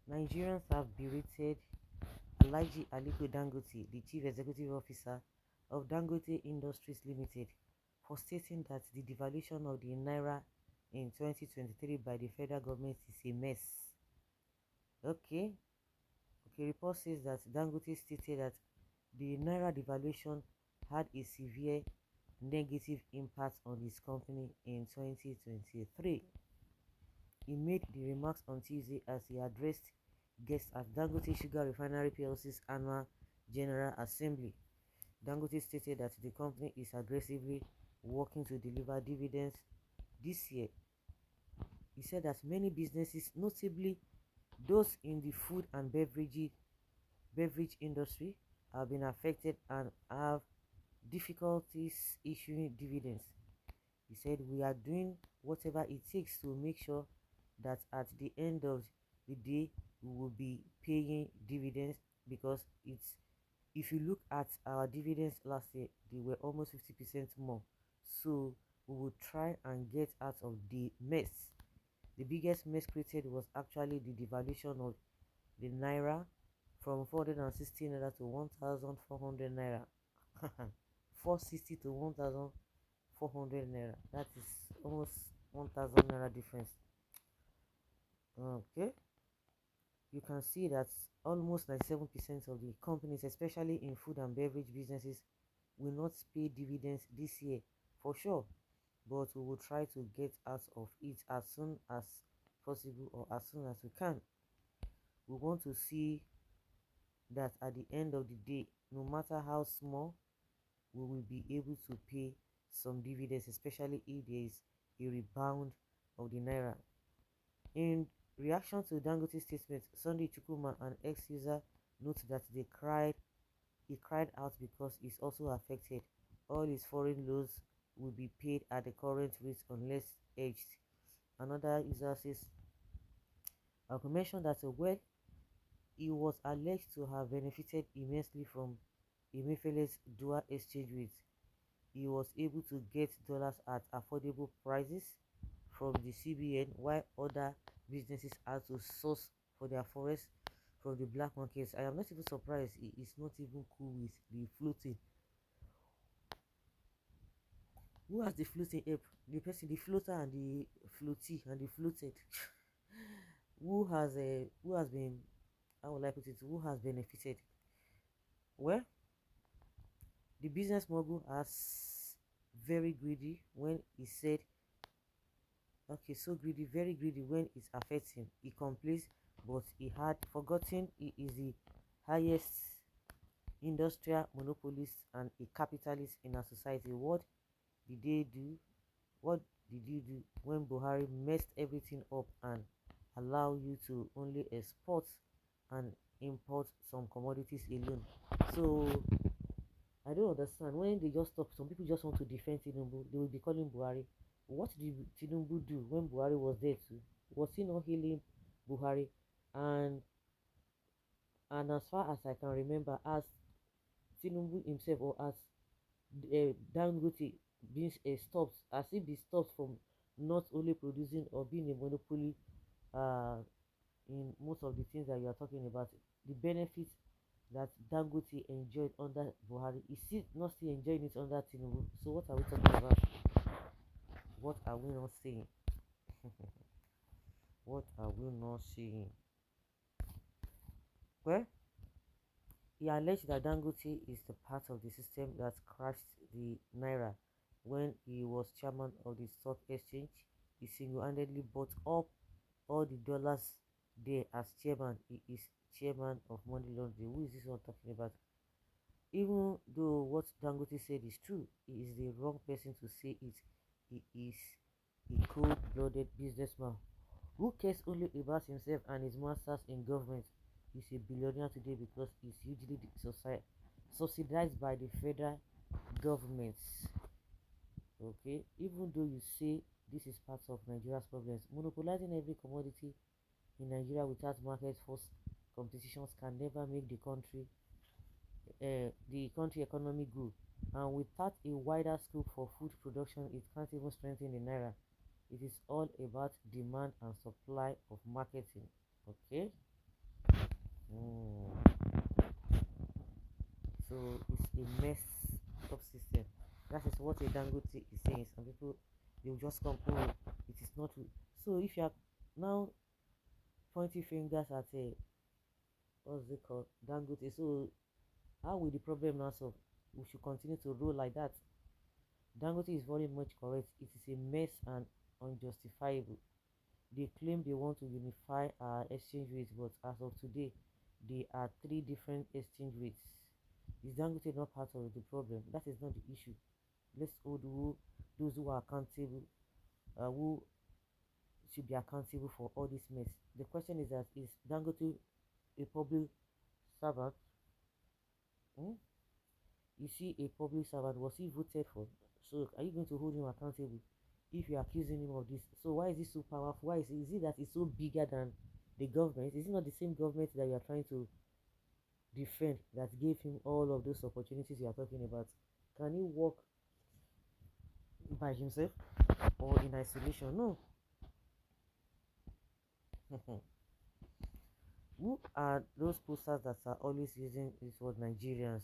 Nigerians have berated Alhaji Aliko Dangote, the chief executive officer of Dangote Industries Limited, for stating that the devaluation of the Naira in 2023 by the federal government is a mess. Okay, report says that Dangote stated that the Naira devaluation had a severe negative impact on his company in 2023. He made the remarks on Tuesday as he addressed guests at Dangote Sugar Refinery PLC's annual General Assembly. Dangote stated that the company is aggressively working to deliver dividends this year. He said that many businesses, notably those in the food and beverage industry, have been affected and have difficulties issuing dividends. He said, "We are doing whatever it takes to make sure that at the end of the day we will be paying dividends, because it's, if you look at our dividends last year, they were almost 50% more. So we will try and get out of the mess." The biggest mess created was actually the devaluation of the Naira from 460 Naira to 1,400 Naira. 460 to 1,400 Naira. That is almost 1,000 Naira difference. Okay. You can see that almost 97% of the companies, especially in food and beverage businesses, will not pay dividends this year for sure, but we will try to get out of it as soon as possible, or as soon as we can. We want to see that at the end of the day, no matter how small, we will be able to pay some dividends, especially if there is a rebound of the Naira. In reaction to Dangote's statement, Sunday Chukuma, an ex-user, notes that he cried out because he's also affected. All his foreign loans will be paid at the current rate unless hedged. Another user says, I could mention that well, he was alleged to have benefited immensely from Emefiele's dual exchange rate. He was able to get dollars at affordable prices from the CBN, while other businesses had to source for their forex from the black markets. I am not even surprised he is not even cool with the floating. Who has the floating ape? The person, the floater and the floatee and the floated. who has been, how will I put it, who has benefited? Well, the business mogul has very greedy when he said, okay, so greedy, very greedy when it's affecting. He complains, but he had forgotten he is the highest industrial monopolist and a capitalist in our society. What did they do? What did you do when Buhari messed everything up and allow you to only export and import some commodities alone? So I don't understand. When they just stop, some people just want to defend Tinubu, they will be calling Buhari. What did Tinubu do when Buhari was there too? Was he not healing Buhari? And as far as I can remember, as Tinubu himself, or as Dangote being stopped, as if he stopped from not only producing or being a monopoly uh, in most of the things that you are talking about, the benefits that Dangote enjoyed under Buhari, is still not still enjoying it under Tinubu. So what are we talking about? What are we not saying? What are we not saying? Well, he alleged that Dangote is the part of the system that crashed the Naira. When he was chairman of the stock exchange, he single-handedly bought up all the dollars there as chairman. He is chairman of money laundering. Who is this one talking about? Even though what Dangote said is true, he is the wrong person to say it. He is a cold-blooded businessman who cares only about himself and his masters in government. He's a billionaire today because he's hugely subsidized by the federal government. Okay, even though you say this is part of Nigeria's problems, monopolizing every commodity in Nigeria without market force competitions can never make the country economy grow. And without a wider scope for food production, it can't even strengthen the Naira. It is all about demand and supply of marketing. Okay, So it's a messed up system. That is what a Dangote is saying. Some people they will just come, oh, it is not. So if you are now pointing fingers at a what's it called Dangote, so how will the problem now solve? We should continue to roll like that. Dangote is very much correct. It is a mess and unjustifiable. They claim they want to unify our exchange rates, but as of today, there are three different exchange rates. Is Dangote not part of the problem? That is not the issue. Let's hold those who are accountable, who should be accountable for all this mess. The question is that is Dangote a public servant? Hmm? Is he a public servant? Was he voted for? So are you going to hold him accountable if you're accusing him of this? So why is he so powerful? Why is it that he's so bigger than the government? Is it not the same government that you are trying to defend that gave him all of those opportunities you are talking about? Can he work by himself or in isolation? No. Who are those posters that are always using this word Nigerians?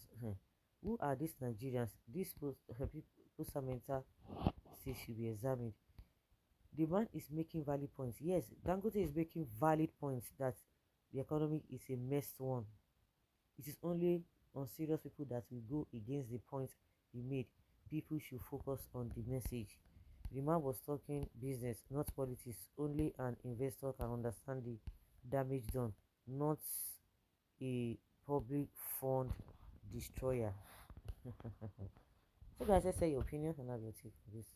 Who are these Nigerians? This poster mentor says should be examined. The man is making valid points. Yes, Dangote is making valid points that the economy is a messed one. It is only on serious people that will go against the point he made. People should focus on the message. The man was talking business, not politics. Only an investor can understand the damage done, not a public fund destroyer. So guys, let's say your opinion and have your take for this.